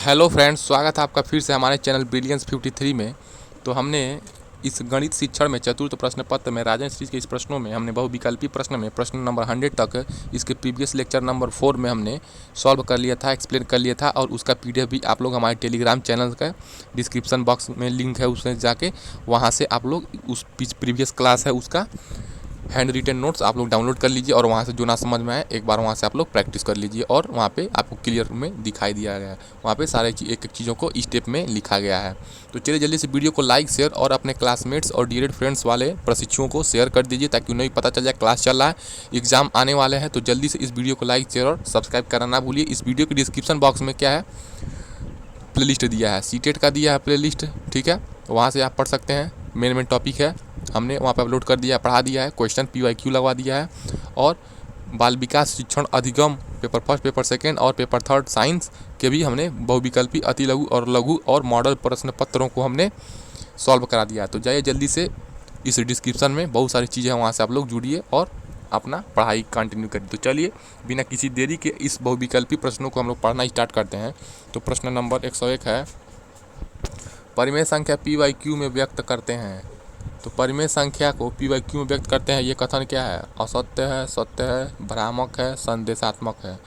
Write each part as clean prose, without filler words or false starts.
Hello friends, स्वागत है आपका फिर से हमारे चैनल ब्रिलियंस 53 में। तो हमने इस गणित शिक्षण में चतुर्थ प्रश्न पत्र में राजन सीरीज के इस प्रश्नों में हमने बहुविकल्पी प्रश्न में प्रश्न नंबर 100 तक इसके प्रीवियस लेक्चर नंबर 4 में हमने सॉल्व कर लिया था, एक्सप्लेन कर लिया था। और उसका पीडीएफ भी आप लोग हमारे टेलीग्राम चैनल का डिस्क्रिप्शन बॉक्स में लिंक है, उसमें जाके वहाँ से आप लोग उस प्रीवियस क्लास है उसका हैंड रिटन नोट्स आप लोग डाउनलोड कर लीजिए और वहाँ से जो ना समझ में आए एक बार वहाँ से आप लोग प्रैक्टिस कर लीजिए। और वहाँ पे आपको क्लियर में दिखाई दिया गया है, वहाँ पे सारे एक एक चीज़ों को स्टेप में लिखा गया है। तो चलिए जल्दी से वीडियो को लाइक, शेयर और अपने क्लासमेट्स और डियरेड फ्रेंड्स वाले प्रशिक्षुओं को शेयर कर दीजिए ताकि उन्हें भी पता चल जाए क्लास चल रहा है, एग्जाम आने वाले हैं। तो जल्दी से इस वीडियो को लाइक, शेयर और सब्सक्राइब करना ना भूलिए। इस वीडियो के डिस्क्रिप्शन बॉक्स में क्या है, प्लेलिस्ट दिया है, सीटेट का दिया है प्लेलिस्ट, ठीक है। वहाँ से आप पढ़ सकते हैं, मेन टॉपिक है, हमने वहाँ पे अपलोड कर दिया है, पढ़ा दिया है, क्वेश्चन PYQ लगवा दिया है। और बाल विकास शिक्षण अधिगम पेपर फर्स्ट, पेपर सेकेंड और पेपर थर्ड साइंस के भी हमने बहुविकल्पी, अति लघु और लघु और मॉडल प्रश्न पत्रों को हमने सॉल्व करा दिया है। तो जाइए जल्दी से, इस डिस्क्रिप्शन में बहुत सारी चीज़ें हैं, वहाँ से आप लोग जुड़िए और अपना पढ़ाई कंटिन्यू करिए। तो चलिए बिना किसी देरी के इस बहुविकल्पी प्रश्नों को हम लोग पढ़ना स्टार्ट करते हैं। तो प्रश्न नंबर 101 है, परिमेय संख्या PYQ में व्यक्त करते हैं। तो परिमेय संख्या को PYQ में व्यक्त करते हैं, ये कथन क्या है? असत्य है, सत्य है, भ्रामक है, संदेशात्मक है।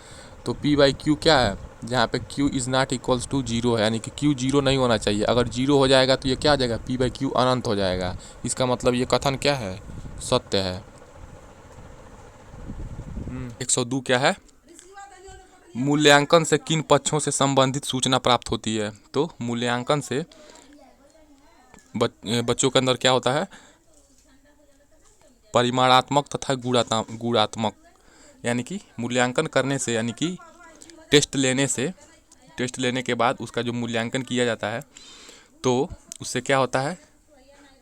तो PYQ क्या है? जहाँ पे Q is not equals to 0 है, यानी कि Q 0 नहीं होना चाहिए। अगर 0 हो जाएगा तो ये क्या आ जाएगा? PYQ अनंत हो जाएगा। इसका मतलब ये कथन क्या है? सत्य है। 102 क्या है? मूल्यांकन से किन पक्षों से संबंधित सूचना प्राप्त होती है? तो मूल्यांकन से बच्चों के अंदर क्या होता है? परिमाणात्मक तथा गुणात्मक, यानी कि मूल्यांकन करने से, यानी कि टेस्ट लेने के बाद उसका जो मूल्यांकन किया जाता है तो उससे क्या होता है?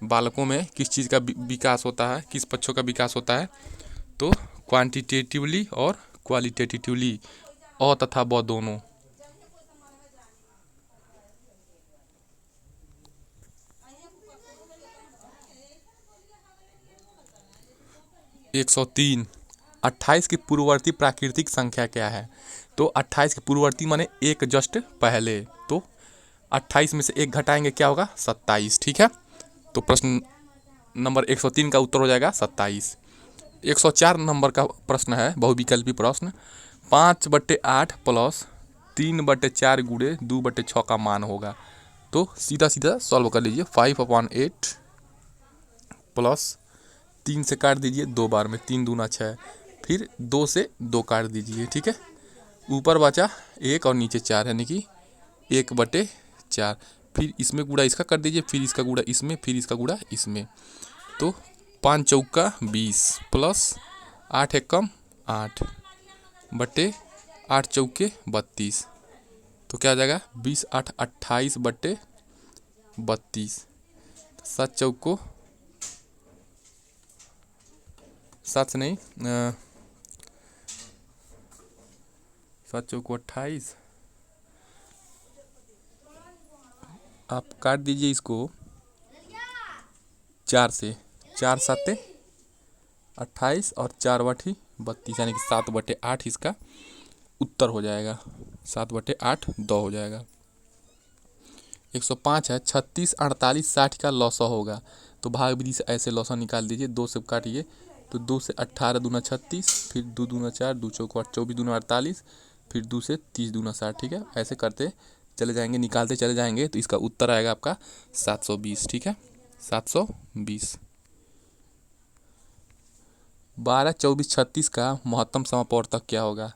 बालकों में किस चीज़ का विकास होता है, किस पक्षों का विकास होता है? तो क्वांटिटेटिवली और क्वालिटेटिवली, अ तथा ब दोनों। 103, 28 की पूर्ववर्ती प्राकृतिक संख्या क्या है? तो 28 की पूर्ववर्ती माने एक जस्ट पहले। तो 28 में से एक घटाएंगे, क्या होगा? 27, ठीक है। तो प्रश्न नंबर 103 का उत्तर हो जाएगा 27। 104 नंबर का प्रश्न है, बहुविकल्पी प्रश्न। 5/8 प्लस 3/4 गुणे 2/6 का मान होगा। तो सीधा सीधा सॉल्व कर लीजिए। 5/8 प्लस 3 से काट दीजिए 2 बार में, 3 दूना 6, फिर 2 से 2 काट दीजिए, ठीक है। ऊपर बचा 1 और नीचे 4, यानी कि 1/4। फिर इसमें गुणा इसका कर दीजिए, फिर इसका गुणा इसमें, फिर इसका गुणा इसमें। तो 5 चौका 20 प्लस 8 एकम 8 बटे 8 चौके 32। तो क्या आ जाएगा? 20 8 28 बटे 32। 7 चौको 7 से नहीं, 7 चौको 28। आप काट दीजिए इसको 4 से, 4 7 28 और 4 बटी 32, यानी कि 7/8 इसका उत्तर हो जाएगा। 7/8 2 हो जाएगा। 105 है, 36 48 60 का लौसा होगा। तो भाग विधि से ऐसे लौसा निकाल दीजिए, 2 से काटिए। तो 2 से 18 दूना 36, फिर 2 दूना 4, 2 चौको 8, 24 दूना 48, फिर 2 से 30 दूना 60, ठीक है। ऐसे करते चले जाएंगे, निकालते चले जाएंगे, तो इसका उत्तर आएगा आपका 720, ठीक है। 720। 12 24 36 का महत्तम समापवर्तक क्या होगा?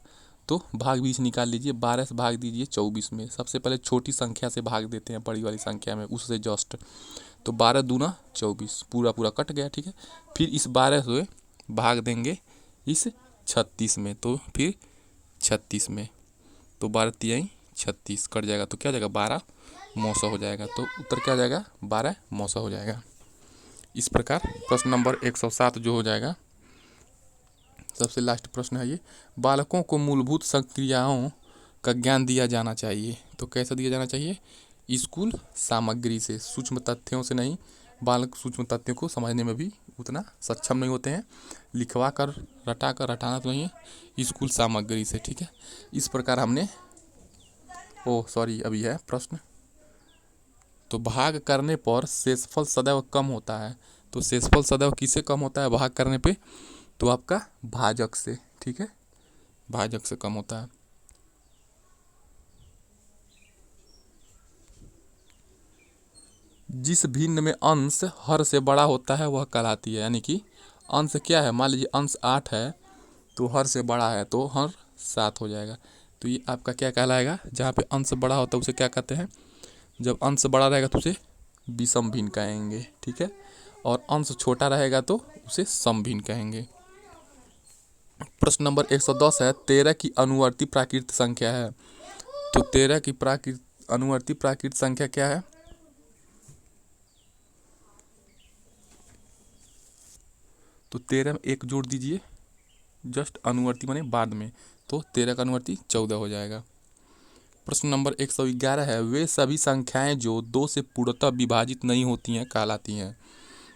तो भाग 20 निकाल लीजिए, 12 से भाग दीजिए 24 में। सबसे पहले छोटी संख्या से भाग देते हैं बड़ी वाली संख्या में, उससे जस्ट। तो 12 दूना 24, पूरा पूरा कट गया, ठीक है। फिर इस 12 से भाग देंगे इस 36 में, तो फिर 36 में। तो 12 तिहाई 36 कट जाएगा, तो क्या हो जाएगा? 12 मौसा हो जाएगा। तो उत्तर क्या हो जाएगा? 12 मौसा हो जाएगा। इस प्रकार प्रश्न नंबर 107 जो हो जाएगा, सबसे लास्ट प्रश्न है ये। बालकों को मूलभूत संक्रियाओं का ज्ञान दिया जाना चाहिए। तो कैसे दिया जाना चाहिए? स्कूल सामग्री से, सूक्ष्म तथ्यों से नहीं। बालक सूक्ष्म तथ्यों को समझने में भी उतना सक्षम नहीं होते हैं, लिखवा कर रटाना तो नहीं है, स्कूल सामग्री से, ठीक है। इस प्रकार हमने ओह सॉरी, अभी है प्रश्न। तो भाग करने पर शेषफल सदैव कम होता है। तो शेषफल सदैव किससे कम होता है भाग करने पे? तो आपका भाजक से, ठीक है, भाजक से कम होता है। जिस भिन्न में अंश हर से बड़ा होता है वह कहलाती है। यानी कि अंश क्या है, मान लीजिए अंश 8 है तो हर से बड़ा है तो हर 7 हो जाएगा। तो ये आपका क्या कहलाएगा, जहाँ पे अंश बड़ा होता है उसे क्या कहते हैं? जब अंश बड़ा रहेगा तो उसे विषम भिन्न कहेंगे, ठीक है, और अंश छोटा रहेगा तो उसे सम भिन्न कहेंगे। प्रश्न नंबर 110 है, 13 की अनुवर्ती प्राकृत संख्या है। तो 13 की अनुवर्ती प्राकृत संख्या क्या है? तो 13 में एक जोड़ दीजिए, जस्ट अनुवर्ती माने बाद में, तो 13 का अनुवर्ती 14 हो जाएगा। प्रश्न नंबर 111 है, वे सभी संख्याएं जो 2 से पूर्णतः विभाजित नहीं होती हैं कहलाती हैं।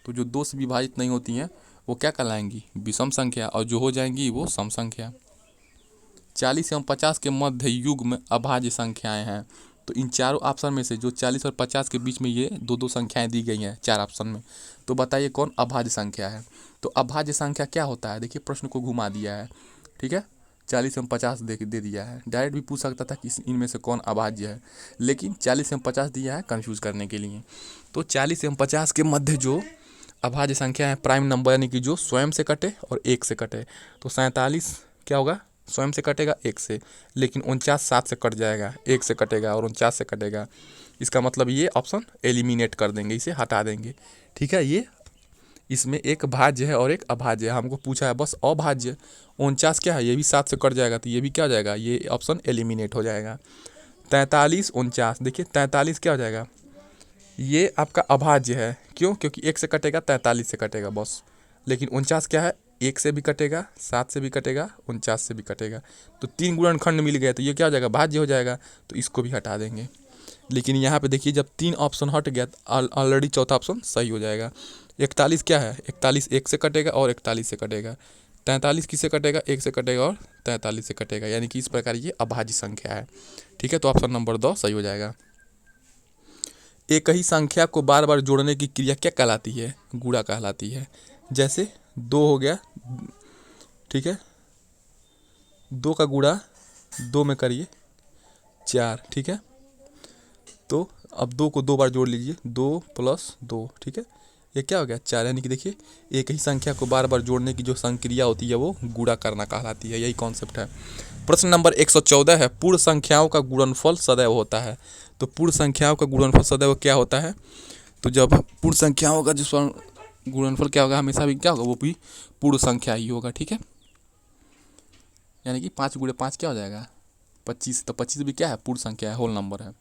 तो जो 2 से विभाजित नहीं होती हैं वो क्या कहलाएंगी? विषम संख्या, और जो हो जाएंगी वो सम संख्या। 40 एवं 50 के मध्य युग में अभाज्य संख्याएं हैं। तो इन चारों ऑप्शन में से जो 40 और 50 के बीच में ये दो दो संख्याएं दी गई हैं चार ऑप्शन में, तो बताइए कौन अभाज्य संख्या है? तो अभाज्य संख्या क्या होता है? देखिए प्रश्न को घुमा दिया है, ठीक है, 40 एवं 50 दे दिया है। डायरेक्ट भी पूछ सकता था कि इनमें से कौन अभाज्य है, लेकिन 40 एवं 50 दिया है कन्फ्यूज़ करने के लिए। तो 40 एवं 50 के मध्य जो अभाज्य संख्या है प्राइम नंबर, यानी कि जो स्वयं से कटे और एक से कटे। तो 47 क्या होगा? स्वयं से कटेगा एक से, लेकिन 49 7 से कट जाएगा, एक से कटेगा और 49 से कटेगा। इसका मतलब ये ऑप्शन एलिमिनेट कर देंगे, इसे हटा देंगे, ठीक है। ये इसमें एक भाज्य है और एक अभाज्य है, हमको पूछा है बस अभाज्य। 49 क्या है, ये भी 7 से कट जाएगा तो ये भी क्या हो जाएगा, ये ऑप्शन एलिमिनेट हो जाएगा। 43 49, देखिए 43 क्या हो जाएगा, ये आपका अभाज्य है। क्यों? क्योंकि एक से कटेगा 43 से कटेगा बस, लेकिन 49 क्या है, एक से भी कटेगा, 7 से भी कटेगा, 49 से भी कटेगा। तो 3 गुणनखंड मिल गए तो ये क्या हो जाएगा, भाज्य हो जाएगा, तो इसको भी हटा देंगे। लेकिन यहाँ पे देखिए जब 3 ऑप्शन हट गया ऑलरेडी चौथा ऑप्शन सही हो जाएगा। 41 क्या है, 41 एक से कटेगा और 41 से कटेगा। 43 किससे कटेगा, एक से कटेगा और 43 से कटेगा, यानी कि इस प्रकार ये अभाज्य संख्या है, ठीक है। तो ऑप्शन नंबर 2 सही हो जाएगा। एक ही संख्या को बार बार जोड़ने की क्रिया क्या कहलाती है? गुणा कहलाती है। जैसे 2 हो गया, ठीक है, 2 का गुणा 2 में करिए 4, ठीक है। तो अब 2 को 2 बार जोड़ लीजिए, 2 + 2, ठीक है, ये क्या हो गया 4। यानी कि देखिए एक ही संख्या को बार बार जोड़ने की जो संक्रिया होती है वो गुणा करना कहलाती है, यही कॉन्सेप्ट है। प्रश्न नंबर 114 है, पूर्ण संख्याओं का गुणनफल सदैव होता है। तो पूर्ण संख्याओं का गुणनफल सदैव क्या होता है? तो जब पूर्ण संख्याओं का जो गुणनफल क्या होगा, हमेशा भी क्या होगा, वो भी पूर्ण संख्या ही होगा, ठीक है। यानी कि 5 × 5 क्या हो जाएगा, 25। तो 25 भी क्या है, पूर्ण संख्या है, होल नंबर है।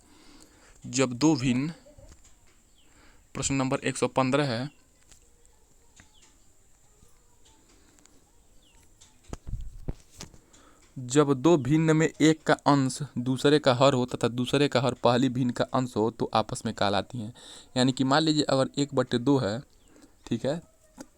जब दो भिन्न, प्रश्न नंबर 115 है, जब दो भिन्न में एक का अंश दूसरे का हर हो तथा दूसरे का हर पहली भिन्न का अंश हो तो आपस में कहलाती हैं। यानी कि मान लीजिए अगर 1/2 है, ठीक है,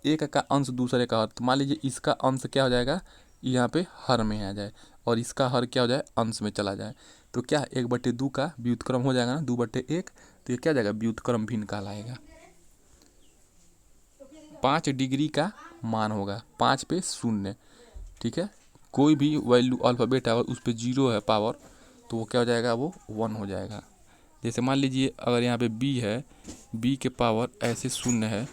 एक का अंश दूसरे का हर, तो मान लीजिए इसका अंश क्या हो जाएगा, यहाँ पे हर में आ जाए, और इसका हर क्या हो जाए, अंश में चला जाए, तो क्या 1/2 का व्युत्क्रम हो जाएगा ना, 2/1, तो ये क्या हो जाएगा, व्युत्क्रम भिन्न कहलाएगा। 5 डिग्री का मान होगा, 5 पे 0, ठीक है, कोई भी वैल्यू अल्फ़ाबेट है और उस पर 0 है पावर, तो वो क्या हो जाएगा, वो 1 हो जाएगा। जैसे मान लीजिए अगर यहाँ पे b है, b के पावर ऐसे 0 है,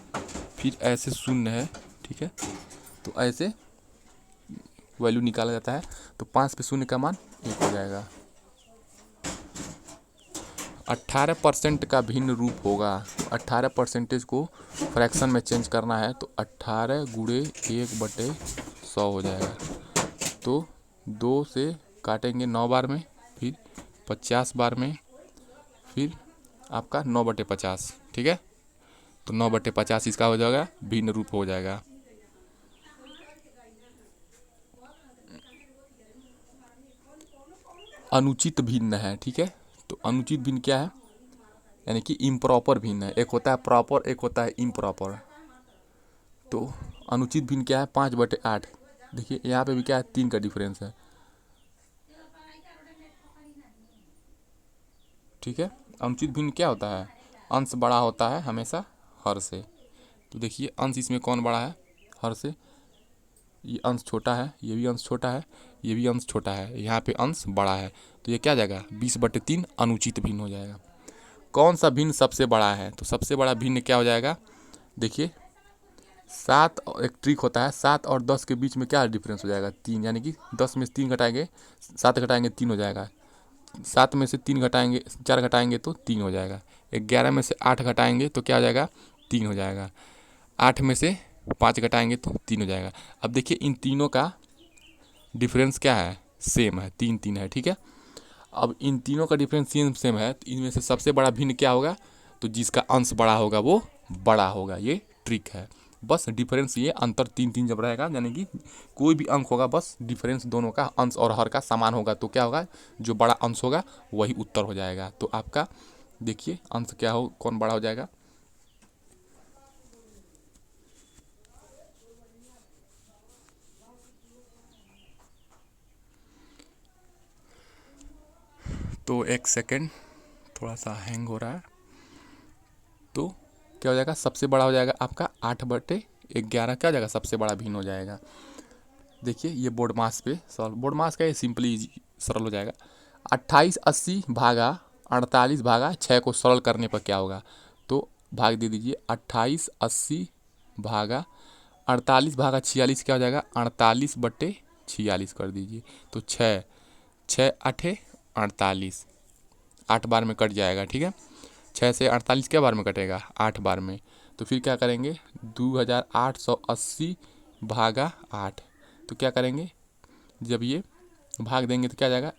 फिर ऐसे 0 है, ठीक है, तो ऐसे वैल्यू निकाला जाता है, तो 5 पे 0 का मान 1 हो जाएगा। 18% का भिन्न रूप होगा। 18% को फ्रैक्शन में चेंज करना है तो 18 × 1/100 हो जाएगा। तो 2 से काटेंगे 9 बार में, फिर 50 बार में, फिर आपका 9/50, ठीक है। तो 9/50 इसका हो जाएगा, भिन्न रूप हो जाएगा। अनुचित भिन्न है, ठीक है। तो अनुचित भिन्न क्या है, यानी कि इम्प्रॉपर भिन्न है। एक होता है प्रॉपर, एक होता है इम्प्रॉपर। तो अनुचित भिन्न क्या है, 5/8। देखिए यहाँ पे भी क्या है, 3 का डिफरेंस है। ठीक है। अनुचित भिन्न क्या होता है, अंश बड़ा होता है हमेशा हर से। तो देखिए अंश इसमें कौन बड़ा है, हर से। ये अंश छोटा है, ये भी अंश छोटा है, ये भी अंश छोटा है, यहाँ पे अंश बड़ा है। तो ये क्या आ जाएगा, 20/3 अनुचित भिन्न हो जाएगा। कौन सा भिन्न सबसे बड़ा है, तो सबसे बड़ा भिन्न क्या हो जाएगा, देखिए 7, एक ट्रिक होता है, 7 और 10 के बीच में क्या डिफरेंस हो जाएगा, 3, यानी कि 10 में से 3 घटाएंगे, 7 घटाएंगे 3 हो जाएगा। 7 में से 3 घटाएंगे, 4 घटाएंगे तो 3 हो जाएगा। 11 में से 8 घटाएंगे तो क्या हो जाएगा, 3 हो जाएगा। 8 में से 5 घटाएंगे तो 3 हो जाएगा। अब देखिए इन तीनों का डिफरेंस क्या है, सेम है, 3 3 है, ठीक है। अब इन तीनों का डिफरेंस सेम है, तो इनमें से सबसे बड़ा भिन्न क्या होगा, तो जिसका अंश बड़ा होगा वो बड़ा होगा। ये ट्रिक है, बस डिफरेंस, ये अंतर 3 3 जब रहेगा, यानी कि कोई भी अंक होगा, बस डिफरेंस दोनों का अंश और हर का समान होगा, तो क्या होगा, जो बड़ा अंश होगा वही उत्तर हो जाएगा। तो आपका देखिए अंश क्या हो, कौन बड़ा हो जाएगा, तो एक सेकेंड थोड़ा सा हैंग हो रहा है। तो क्या हो जाएगा, सबसे बड़ा हो जाएगा आपका 8/11 क्या हो जाएगा, सबसे बड़ा भिन्न हो जाएगा। देखिए ये बोर्ड मास पे सॉल्व, बोर्ड मास का ये सिंपली सरल हो जाएगा। 28/80 भागा 48/6 को सरल करने पर क्या होगा, तो भाग दे दीजिए। 28/80 भागा 48/46 क्या हो जाएगा, 48/46 कर दीजिए। तो 6 6 8 48, 8 बार में कट जाएगा, ठीक है। 6 से 48 क्या बार में कटेगा, 8 बार में। तो फिर क्या करेंगे, 2880 भागा 8, तो क्या करेंगे, जब ये भाग देंगे तो क्या आ जाएगा,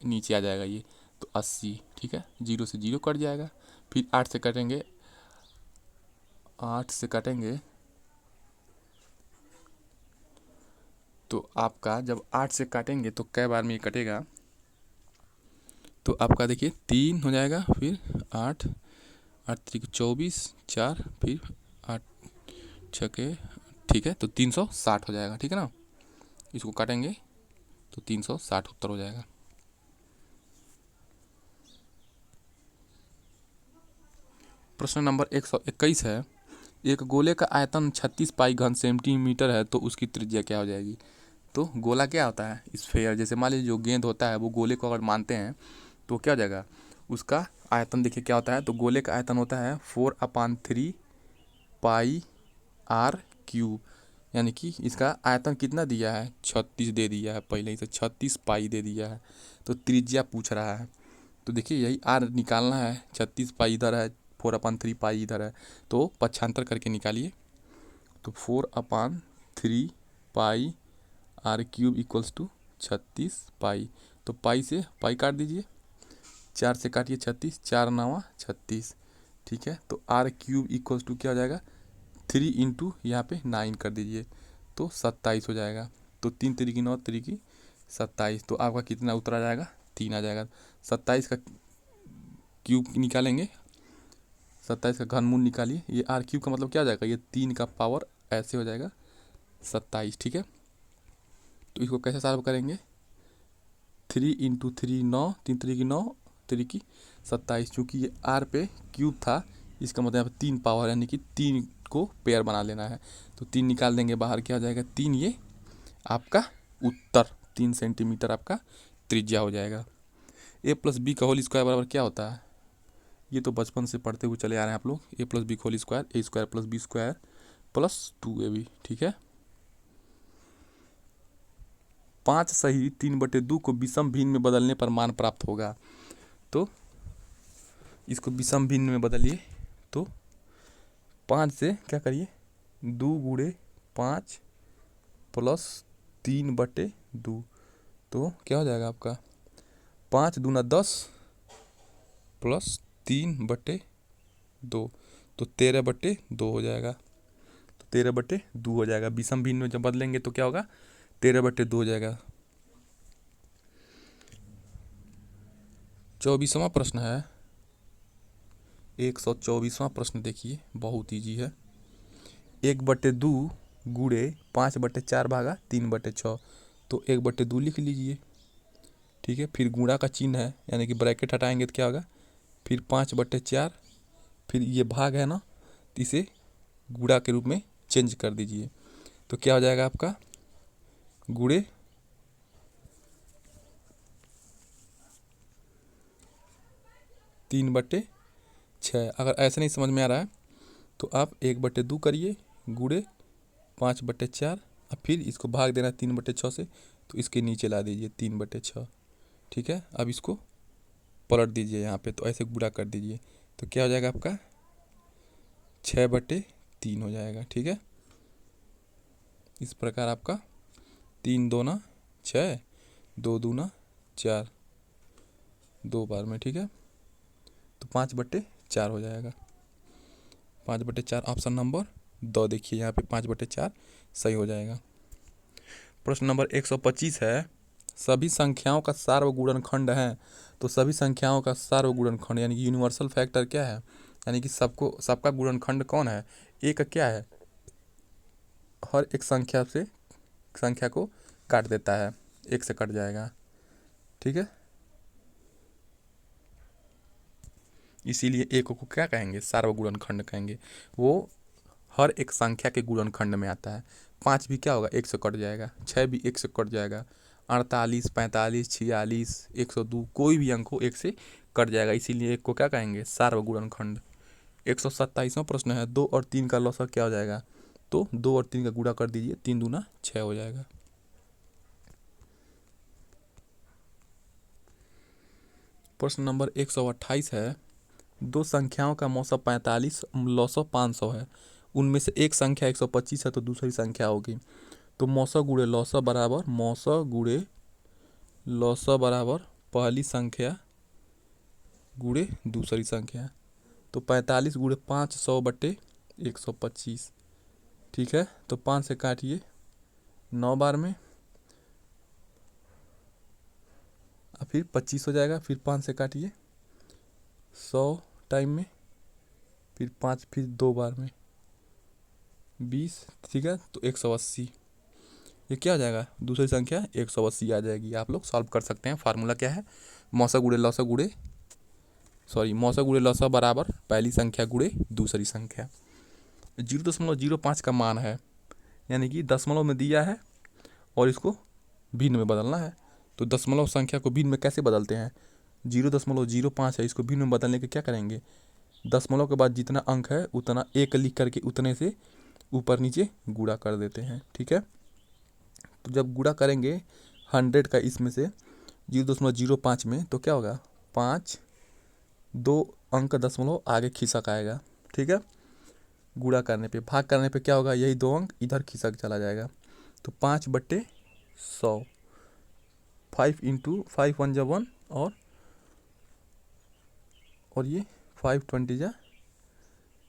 नीचे आ जाएगा ये, तो 80, ठीक है। 0 से 0 कट जाएगा। फिर 8 से कटेंगे, 8 से कटेंगे तो आपका जब 8 से काटेंगे तो कै बार में ये कटेगा, तो आपका देखिए 3 हो जाएगा, फिर 8 8 3 24 4, फिर 8 6, ठीक है। तो 360 हो जाएगा, ठीक है ना। इसको काटेंगे तो 360 उत्तर हो जाएगा। प्रश्न नंबर 121 है, एक गोले का आयतन 36 पाई घन सेंटीमीटर है, तो उसकी त्रिज्या क्या हो जाएगी। तो गोला क्या होता है, स्फेयर, जैसे मान लीजिए जो गेंद होता है वो गोले को अगर मानते हैं तो क्या हो जाएगा, उसका आयतन देखिए क्या होता है, तो गोले का आयतन होता है 4/3 पाई आर क्यूब, यानी कि इसका आयतन कितना दिया है, 36 दे दिया है, पहले ही से 36 पाई दे दिया है। तो त्रिज्या पूछ रहा है, तो देखिए यही आर निकालना है, 36 पाई इधर है, 4/3 पाई इधर है, तो पक्षांतर करके निकालिए। तो 4/3 पाई आर क्यूब इक्वल्स टू 36 पाई, तो पाई से पाई काट दीजिए, 4 से काटिए 36, 4 9 36, ठीक है। तो आर क्यूब इक्वल्स टू क्या हो जाएगा, 3 इंटू यहाँ पे 9 कर दीजिए, तो 27 हो जाएगा। तो 3 3 9 3 27, तो आपका कितना उत्तर आ जाएगा, 3 आ जाएगा। 27 का क्यूब निकालेंगे, 27 का घनमूल निकालिए, ये आर क्यूब का मतलब क्या हो जाएगा, ये 3 का पावर ऐसे हो जाएगा 27, ठीक है। तो इसको कैसे सॉल्व करेंगे, 3 इंटू 3 9, 3 3 9 3 27, चूँकि ये आर पे क्यूब था, इसका मतलब यहाँ पे 3 पावर, यानी कि 3 को पेयर बना लेना है। तो 3 निकाल देंगे बाहर, क्या हो जाएगा, 3, ये आपका उत्तर 3 सेंटीमीटर आपका त्रिज्या हो जाएगा। a+b का होल स्क्वायर बराबर क्या होता है, ये तो बचपन से पढ़ते हुए चले आ रहे हैं आप लोग, a+b का whole square, a² + b² + 2ab, ठीक है। 5 सही 3/2 को विषम भिन्न में बदलने पर मान प्राप्त होगा। तो इसको विषम भिन्न में बदलिए, तो 5 से क्या करिए, 2 × 5 + 3/2, तो क्या हो जाएगा आपका, 5 दूना 10 + 3/2, तो 13/2 हो जाएगा। तो 13/2 हो जाएगा, विषम भिन्न में जब बदलेंगे तो क्या होगा, 13/2 हो जाएगा। 24वां प्रश्न है, 124वां प्रश्न देखिए, बहुत ईजी है। 1/2 × 5/4 भागा 3/6, तो 1/2 लिख लीजिए, ठीक है। फिर गुणा का चिन्ह है, यानी कि ब्रैकेट हटाएंगे तो क्या होगा, फिर 5/4, फिर ये भाग है ना, तो इसे गुणा के रूप में चेंज कर दीजिए। तो क्या हो जाएगा आपका गुणे 3/6। अगर ऐसे नहीं समझ में आ रहा है तो आप 1/2 करिए, गुणे 5/4, और फिर इसको भाग देना 3/6 से, तो इसके नीचे ला दीजिए 3/6। ठीक है, अब इसको पलट दीजिए यहाँ पे, तो ऐसे गुणा कर दीजिए, तो क्या हो जाएगा आपका 6/3 हो जाएगा। ठीक है, इस प्रकार आपका 3 दूना 6, 2 दूना 4, 2 बार में। ठीक है, तो 5/4 हो जाएगा। 5/4 ऑप्शन नंबर 2 देखिए यहाँ पे 5/4 सही हो जाएगा। प्रश्न नंबर 125 है, सभी संख्याओं का सार्वगुणनखंड है। तो सभी संख्याओं का सार्वगुणनखंड यानी कि यूनिवर्सल फैक्टर क्या है, यानी कि सबका गुणनखंड कौन है? एक क्या है, हर एक संख्या को काट देता है, एक से कट जाएगा। ठीक है, इसीलिए एक को क्या कहेंगे, सार्वगुणनखंड कहेंगे। वो हर एक संख्या के गुणनखंड में आता है। 5 भी क्या होगा, 1 से कट जाएगा। 6 भी 1 से कट जाएगा। 48, 45, 46, 102, कोई भी अंक हो 1 से कट जाएगा, इसीलिए एक को क्या कहेंगे, सार्वगुणनखंड। 127वां प्रश्न है, 2 और 3 का लॉसा क्या हो जाएगा? तो 2 और 3 का गुणा कर दीजिए, 3 दूना 6 हो जाएगा। प्रश्न नंबर 128 है, दो संख्याओं का मौसा 45 लौसा 500 है। उनमें से एक संख्या 125 है तो दूसरी संख्या होगी। तो मौसा गुणे लौसा बराबर मौसा गुणे लौसा बराबर पहली संख्या गुणे दूसरी संख्या। तो 45 गुणे 500/125। ठीक है, तो 5 से काटिए 9 बार में, और फिर 25 हो जाएगा। फिर 5 से काटिए 100 टाइम में, फिर 5, फिर 2 बार में 20। ठीक है, तो 180। ये क्या आ जाएगा, दूसरी संख्या 180 आ जाएगी। आप लोग सॉल्व कर सकते हैं। फार्मूला क्या है, मौसा गुणे लौसा बराबर पहली संख्या गुणे दूसरी संख्या। 0.05 का मान है, यानी कि दशमलव में दिया है और इसको भिन्न में बदलना है। तो दशमलव संख्या को भिन्न में कैसे बदलते हैं, 0.05 है, इसको भिन्न में बदलने के क्या करेंगे, दशमलव के बाद जितना अंक है उतना 1 लिख करके उतने से ऊपर नीचे गुणा कर देते हैं। ठीक है, तो जब गुणा करेंगे 100 का इसमें से 0.05 में, तो क्या होगा 5, 2 अंक दशमलव आगे खिसक आएगा। ठीक है, गुणा करने पे, भाग करने पे क्या होगा, यही 2 अंक इधर खिसक चला जाएगा। तो 5/100, 5 × 5 1 = 1, और ये 5 20 जा,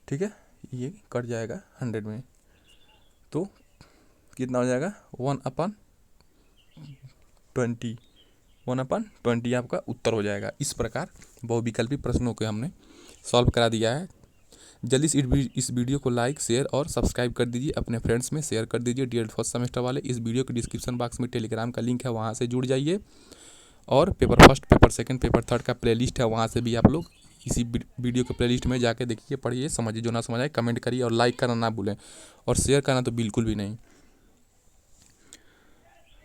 ठीक है, ये कट जाएगा 100 में। तो कितना हो जाएगा 1/20, 1/20 आपका उत्तर हो जाएगा। इस प्रकार बहुविकल्पी प्रश्नों को हमने सॉल्व करा दिया है। जल्दी से इस वीडियो को लाइक, शेयर और सब्सक्राइब कर दीजिए, अपने फ्रेंड्स में शेयर कर दीजिए। डीएलएड फर्स्ट सेमेस्टर वाले, इस वीडियो के डिस्क्रिप्शन बॉक्स में टेलीग्राम का लिंक है, वहाँ से जुड़ जाइए। और paper first, paper second, paper third का प्लेलिस्ट है, वहाँ से भी आप लोग इसी वीडियो के प्लेलिस्ट में जाके देखिए, पढ़िए, समझिए। जो ना समझ आए कमेंट करिए, और लाइक करना ना भूलें, और शेयर करना तो बिल्कुल भी नहीं।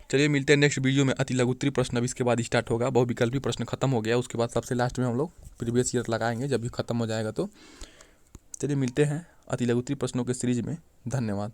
चलिए मिलते हैं नेक्स्ट वीडियो में। अति लघुत्तरी प्रश्न अब इसके बाद स्टार्ट होगा। बहुविकल्पी प्रश्न खत्म हो गया, उसके बाद सबसे लास्ट में हम लोग प्रीवियस ईयर लगाएंगे, जब भी खत्म हो जाएगा। तो चलिए मिलते हैं अति लघुत्तरी प्रश्नों के सीरीज में। धन्यवाद।